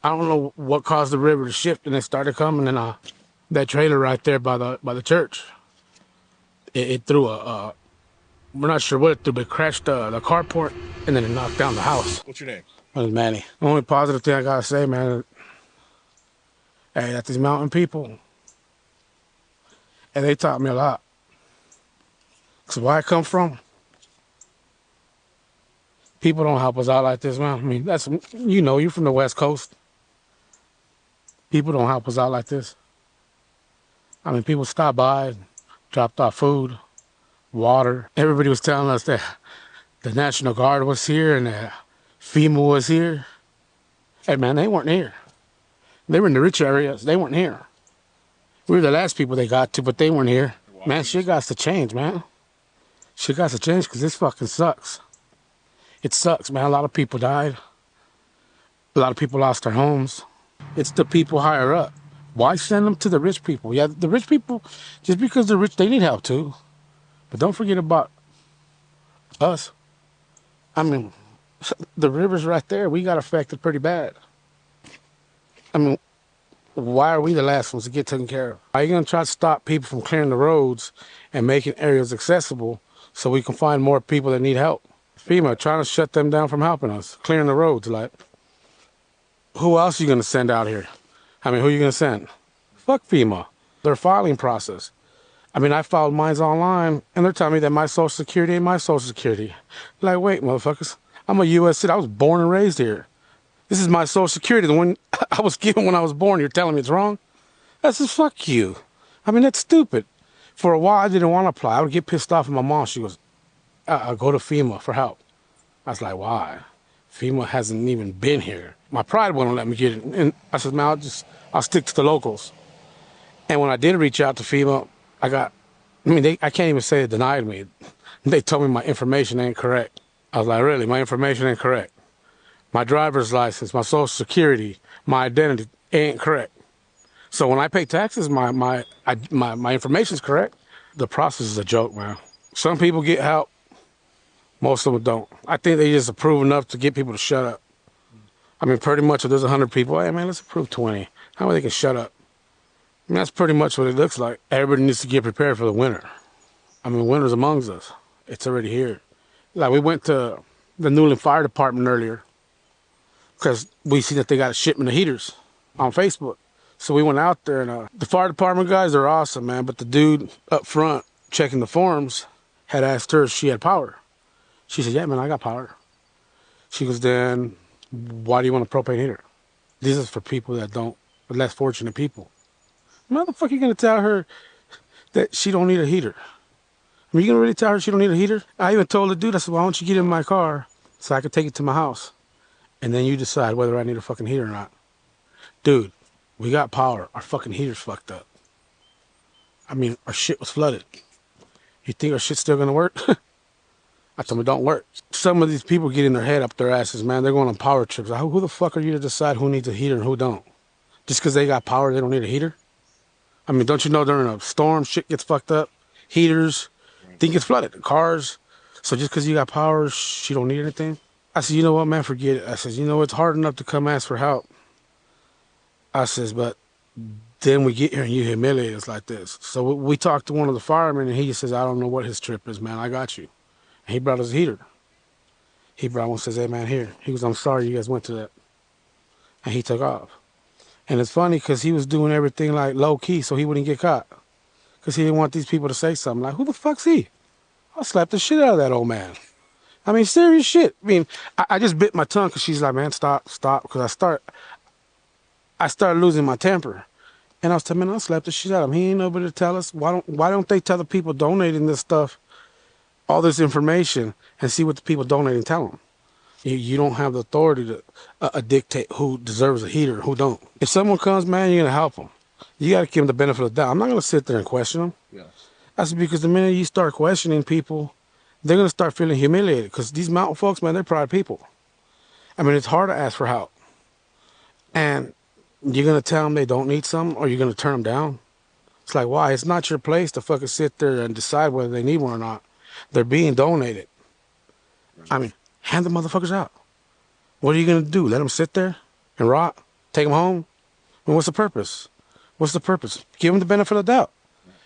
I don't know what caused the river to shift, and it started coming, and that trailer right there by the church, it threw we're not sure what it threw, but it crashed the carport, and then it knocked down the house. What's your name? My name's Manny. The only positive thing I gotta say, man, hey, that these mountain people, and they taught me a lot. Cause where I come from, people don't help us out like this, man. I mean, you're from the West Coast. People don't help us out like this. I mean, people stopped by, dropped off food, water. Everybody was telling us that the National Guard was here and that FEMA was here. Hey, man, they weren't here. They were in the rich areas. They weren't here. We were the last people they got to, but they weren't here. Man, shit got to change, man. Shit got to change because this fucking sucks. It sucks, man. A lot of people died. A lot of people lost their homes. It's the people higher up. Why send them to the rich people? Yeah, the rich people, just because they're rich, they need help too. But don't forget about us. I mean, the river's right there. We got affected pretty bad. I mean, why are we the last ones to get taken care of? Are you going to try to stop people from clearing the roads and making areas accessible so we can find more people that need help? FEMA trying to shut them down from helping us, clearing the roads. Like, who else are you going to send out here? I mean, who are you going to send? Fuck FEMA. Their filing process. I mean, I filed mine online, and they're telling me that my Social Security ain't my Social Security. Like, wait, motherfuckers. I'm a U.S. citizen. I was born and raised here. This is my Social Security, the one I was given when I was born. You're telling me it's wrong? That's just fuck you. I mean, that's stupid. For a while, I didn't want to apply. I would get pissed off at my mom. She goes, I'll go to FEMA for help. I was like, why? FEMA hasn't even been here. My pride wouldn't let me get it. And I said, man, I'll stick to the locals. And when I did reach out to FEMA, I can't even say it denied me. They told me my information ain't correct. I was like, really? My information ain't correct? My driver's license, my Social Security, my identity ain't correct. So when I pay taxes, my information's correct. The process is a joke, man. Some people get help. Most of them don't. I think they just approve enough to get people to shut up. I mean, pretty much if there's 100 people, hey, man, let's approve 20. How about they can shut up? I mean, that's pretty much what it looks like. Everybody needs to get prepared for the winter. I mean, winter's amongst us. It's already here. Like, we went to the Newland Fire Department earlier because we see that they got a shipment of heaters on Facebook. So we went out there, and the fire department guys are awesome, man. But the dude up front checking the forms had asked her if she had power. She said, yeah, man, I got power. She goes, then why do you want a propane heater? This is for people that don't, less fortunate people. Motherfucker, you gonna tell her that she don't need a heater? I mean, you gonna really tell her she don't need a heater? I even told the dude, I said, why don't you get in my car so I can take it to my house? And then you decide whether I need a fucking heater or not. Dude, we got power. Our fucking heater's fucked up. I mean, our shit was flooded. You think our shit's still gonna work? I told them it don't work. Some of these people get in their head up their asses, man. They're going on power trips. Who the fuck are you to decide who needs a heater and who don't? Just because they got power, they don't need a heater? I mean, don't you know during a storm, shit gets fucked up? Heaters, things get flooded. Cars. So just because you got power, she don't need anything? I said, you know what, man, forget it. I said, you know, it's hard enough to come ask for help. I says, but then we get here and you humiliate us like this. So we talked to one of the firemen, and he just says, I don't know what his trip is, man. I got you. And he brought us a heater. He brought one and says, hey, man, here. He goes, I'm sorry you guys went to that. And he took off. And it's funny because he was doing everything like low-key so he wouldn't get caught. Because he didn't want these people to say something like, who the fuck's he? I'll slap the shit out of that old man. I mean, serious shit. I mean, I just bit my tongue because she's like, man, stop. Because I started losing my temper. And I was telling him, I'll slap the shit out of him. He ain't nobody to tell us. Why don't they tell the people donating this stuff all this information and see what the people donating tell them? You don't have the authority to dictate who deserves a heater and who don't. If someone comes, man, you're going to help them. You got to give them the benefit of the doubt. I'm not going to sit there and question them. Yes. That's because the minute you start questioning people, they're going to start feeling humiliated because these mountain folks, man, they're proud people. I mean, it's hard to ask for help. And you're going to tell them they don't need something or you're going to turn them down? It's like, why? It's not your place to fucking sit there and decide whether they need one or not. They're being donated. I mean, hand the motherfuckers out. What are you going to do? Let them sit there and rot? Take them home? And what's the purpose? What's the purpose? Give them the benefit of the doubt.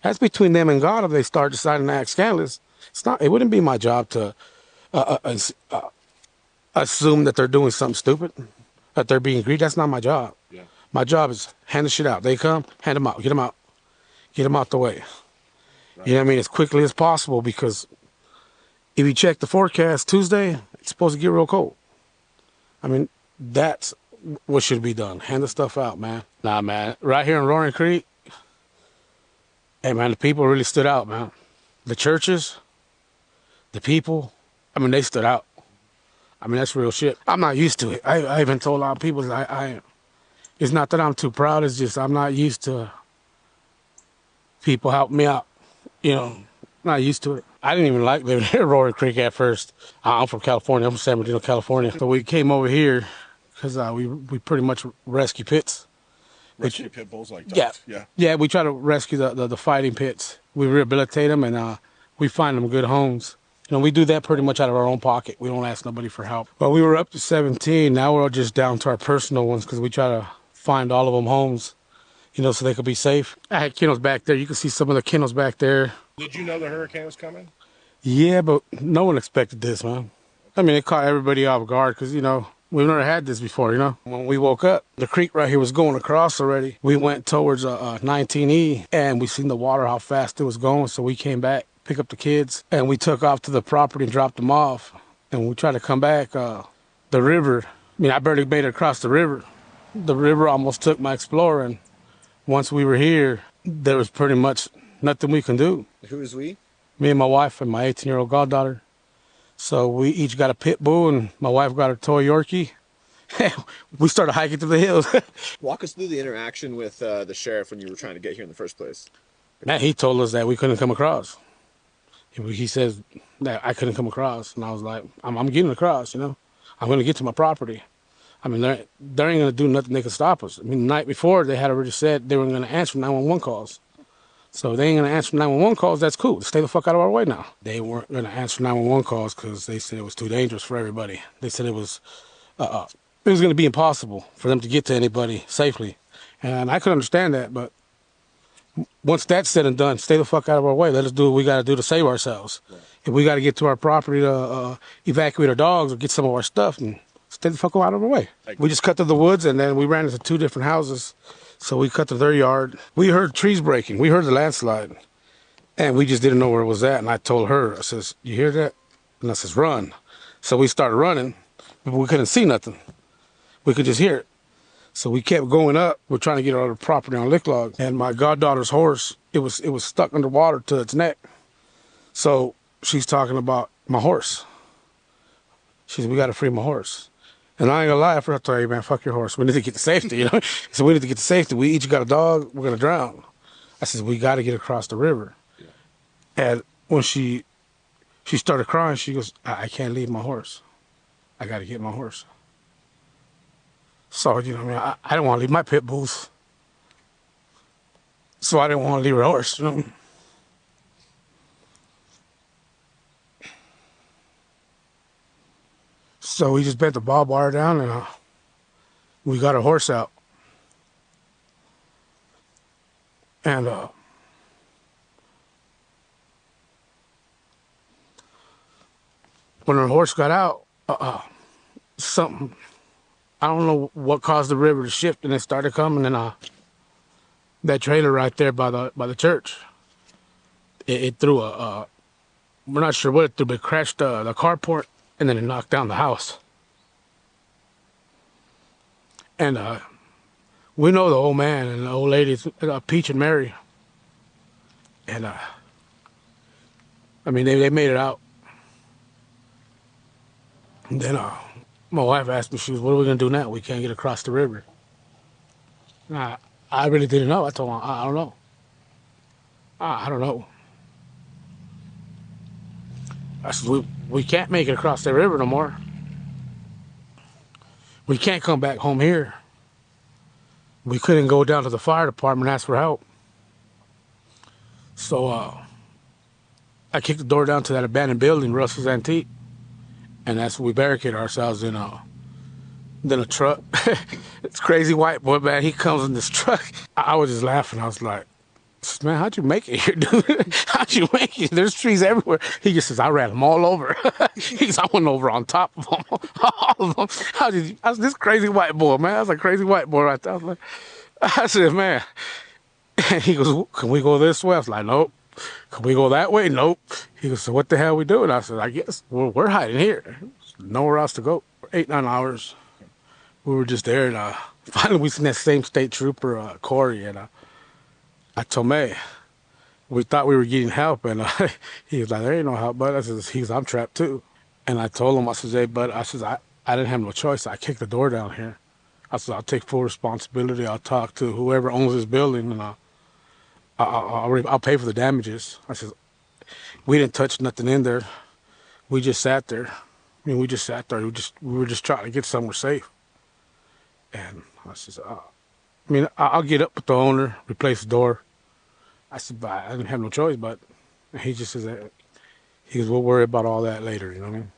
That's between them and God if they start deciding to act scandalous. It's not. It wouldn't be my job to assume that they're doing something stupid, that they're being greedy. That's not my job. Yeah. My job is hand the shit out. They come, hand them out. Get them out. Get them out the way. Right. You know what I mean? As quickly as possible, because if you check the forecast Tuesday, it's supposed to get real cold. I mean, that's what should be done. Hand the stuff out, man. Nah, man. Right here in Roaring Creek, hey, man, the people really stood out, man. The churches, the people, I mean, they stood out. I mean, that's real shit. I'm not used to it. I even told a lot of people, it's not that I'm too proud. It's just I'm not used to people helping me out. You know, not used to it. I didn't even like living here in Roaring Creek at first. I'm from California. I'm from San Bernardino, California. So we came over here because we pretty much rescue pits. Rescue pit bulls like dogs. Yeah. Yeah, we try to rescue the fighting pits. We rehabilitate them and we find them good homes. You know, we do that pretty much out of our own pocket. We don't ask nobody for help. Well, we were up to 17. Now we're just down to our personal ones because we try to find all of them homes, you know, so they could be safe. I had kennels back there. You can see some of the kennels back there. Did you know the hurricane was coming? Yeah, but no one expected this, man. I mean, it caught everybody off guard because, you know, we've never had this before, you know. When we woke up, the creek right here was going across already. We went towards 19E, and we seen the water, how fast it was going, so we came back, pick up the kids, and we took off to the property and dropped them off. And when we tried to come back, the river, I mean, I barely made it across the river. The river almost took my Explorer, and once we were here, there was pretty much nothing we can do. Who is we? Me and my wife and my 18-year-old goddaughter. So we each got a pit bull, and my wife got a toy Yorkie. We started hiking through the hills. Walk us through the interaction with the sheriff when you were trying to get here in the first place. Man, he told us that we couldn't come across. He says that I couldn't come across, and I was like, I'm getting across, you know. I'm going to get to my property. I mean, they ain't going to do nothing they can stop us. I mean, the night before, they had already said they weren't going to answer 911 calls. So if they ain't going to answer 911 calls, that's cool. Stay the fuck out of our way now. They weren't going to answer 911 calls because they said it was too dangerous for everybody. They said it was going to be impossible for them to get to anybody safely. And I could understand that, but once that's said and done, stay the fuck out of our way. Let us do what we got to do to save ourselves. Right. If we got to get to our property to evacuate our dogs or get some of our stuff, and stay the fuck out of our way. We just cut through the woods, and then we ran into two different houses. So we cut through their yard. We heard trees breaking. We heard the landslide. And we just didn't know where it was at. And I told her, I says, you hear that? And I says, run. So we started running, but we couldn't see nothing. We could just hear it. So we kept going up. We're trying to get out of the property on Lick Log. And my goddaughter's horse, it was stuck underwater to its neck. So she's talking about my horse. She said, we got to free my horse. And I ain't gonna lie, I forgot to tell you, man, fuck your horse. We need to get to safety, you know? So we need to get to safety. We each got a dog, we're gonna drown. I said, we gotta get across the river. Yeah. And when she started crying, she goes, I can't leave my horse. I gotta get my horse. So, you know, I didn't want to leave my pit bulls. So I didn't want to leave her horse, you know? So we just bent the barbed wire down and we got our horse out. And when our horse got out, something, I don't know what caused the river to shift, and it started coming, and that trailer right there by the church, it threw we're not sure what it threw, but it crashed the carport, and then it knocked down the house. And we know the old man and the old ladies, Peach and Mary. And I mean, they made it out. And then my wife asked me, she was, what are we going to do now? We can't get across the river. And I really didn't know. I told her, I don't know. I don't know. I said, we can't make it across the river no more. We can't come back home here. We couldn't go down to the fire department and ask for help. So I kicked the door down to that abandoned building, Russell's Antique, and that's what we barricaded ourselves in. Then a truck. It's crazy white boy, man. He comes in this truck. I was just laughing. I was like, man, how'd you make it here, dude? How'd you make it? There's trees everywhere. He just says, I ran them all over. He says, I went over on top of them, all of them. How did you? I was this crazy white boy, man. I was a crazy white boy right there. I was like, I said, man. And he goes, can we go this way? I was like, nope. Can we go that way? Nope. He goes, so what the hell are we doing? I said, I guess we're hiding here. There's nowhere else to go. 8-9 hours. We were just there, and finally we seen that same state trooper, Corey, and I told him, hey, we thought we were getting help, and he was like, there ain't no help, bud. I says, I'm trapped too. And I told him, I says, hey, bud, I didn't have no choice. I kicked the door down here. I said, I'll take full responsibility. I'll talk to whoever owns this building, and I'll pay for the damages. I said, we didn't touch nothing in there. We just sat there. I mean, we just sat there. We were just trying to get somewhere safe. And I said, I'll get up with the owner, replace the door. I said, but I didn't have no choice. But he just says, he goes, we'll worry about all that later. You know what I mean?